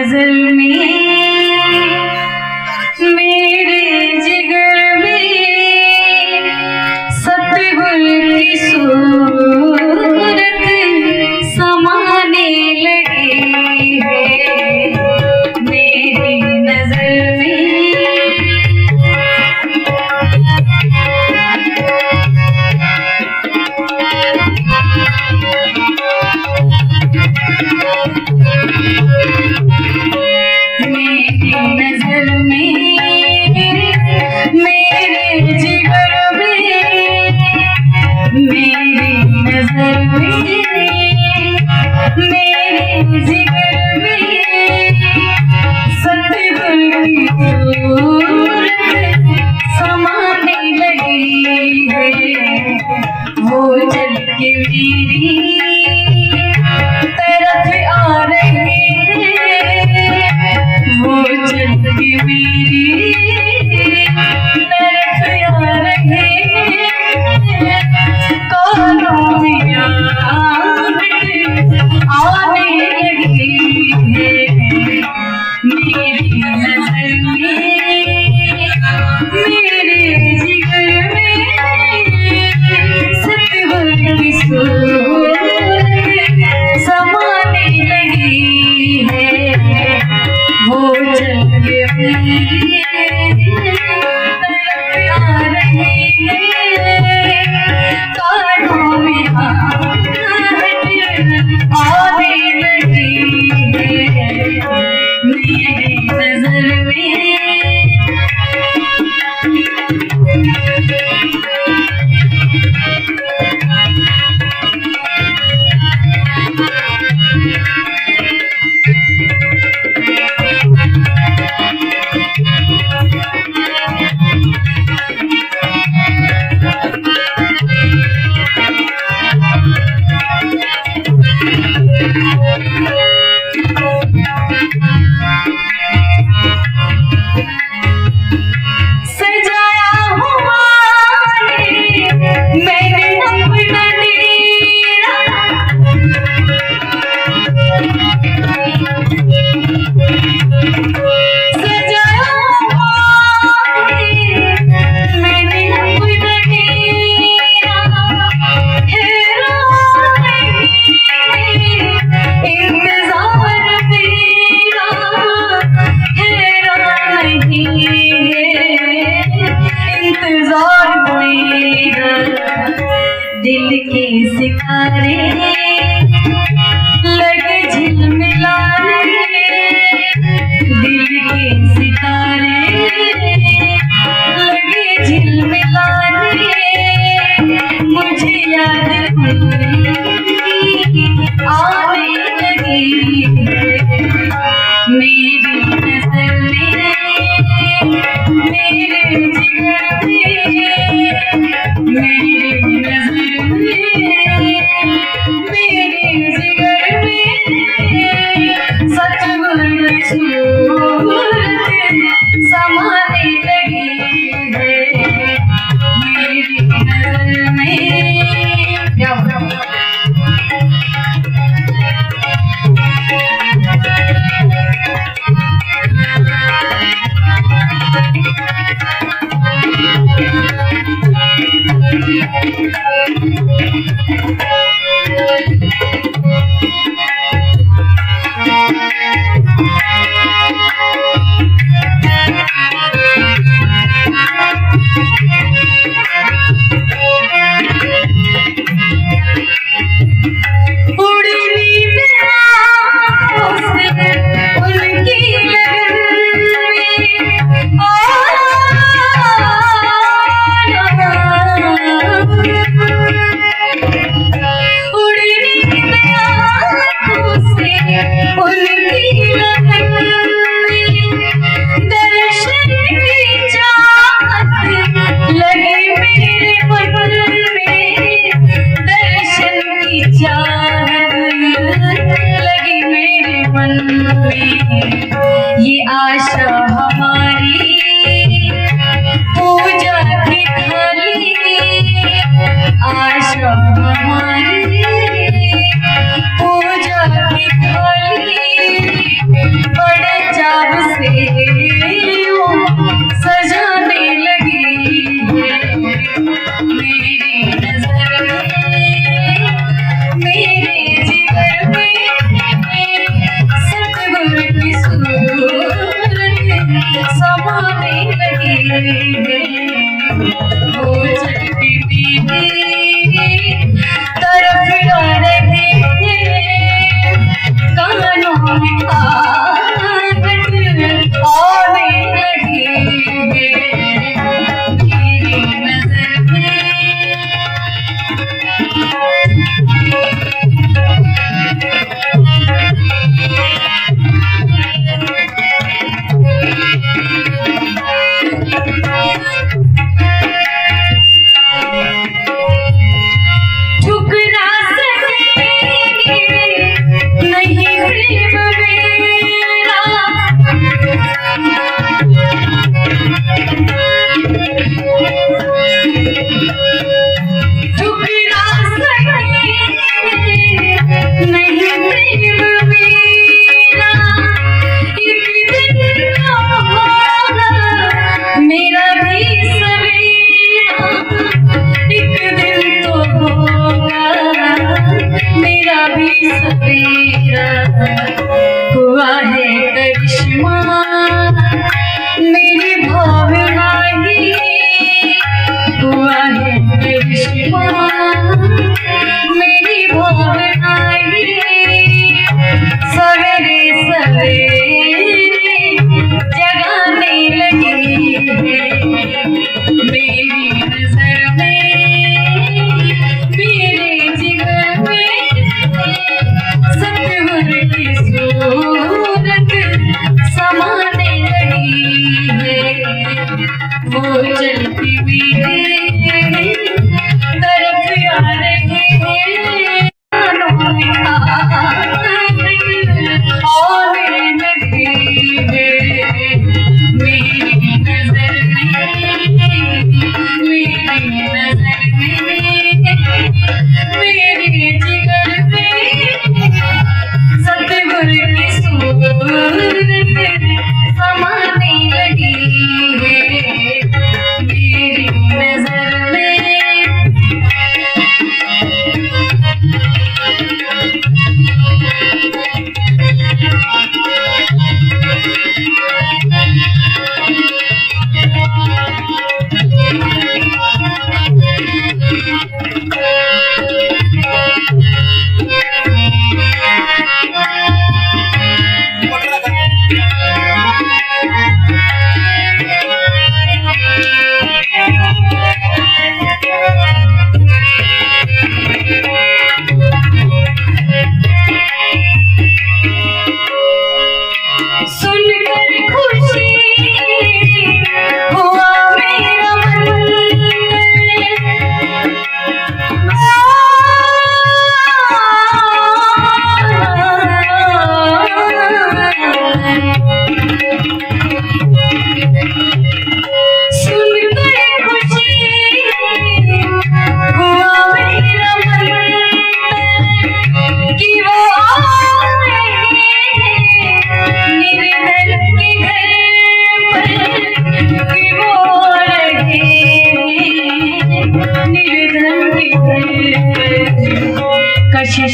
नजर में मेरे जिगर में सतगुल की सूरत समाने लगी है मेरी नजर में। मेरी नजर में मेरे जिगर में मेरी नजर में मेरे जिगर में सतगुल की सूरत समाने लगी है वो चल के मेरी तरफ आ रही है वो चल के मेरी तरफ आ रहे हैं कानों में आने लगी है मेरी नजर में मेरे जिगर में सतगुल की सूरत समाने लगी है वो चल के मेरी तरफ आ रहे हैं कानों में आने लगी है मेरी नजर में। सजाया हुआ मैंने अपना डेरा सजाया हुआ मैंने अपना डेरा हेरा नहीं इंतजार तेरा हेरा नहीं इंतजार मेरा दिल के सितारे लगे झिलमिलाने दिल के सितारे लगे झिलमिलाने मुझे याद आने लगी मेरी नजर में मेरे जिगर में मेरी नजर में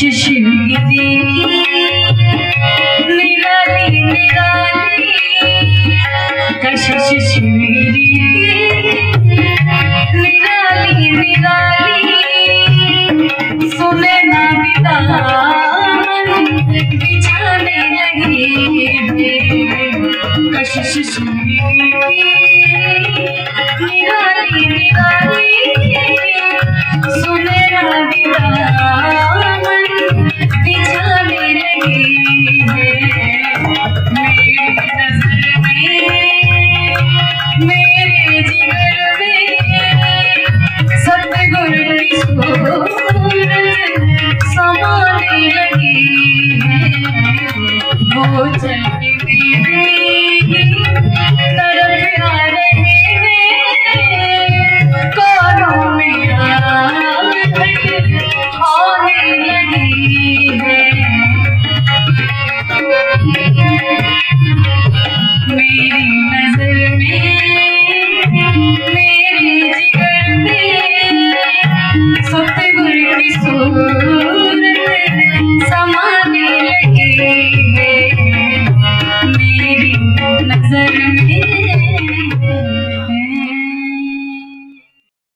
शिष्य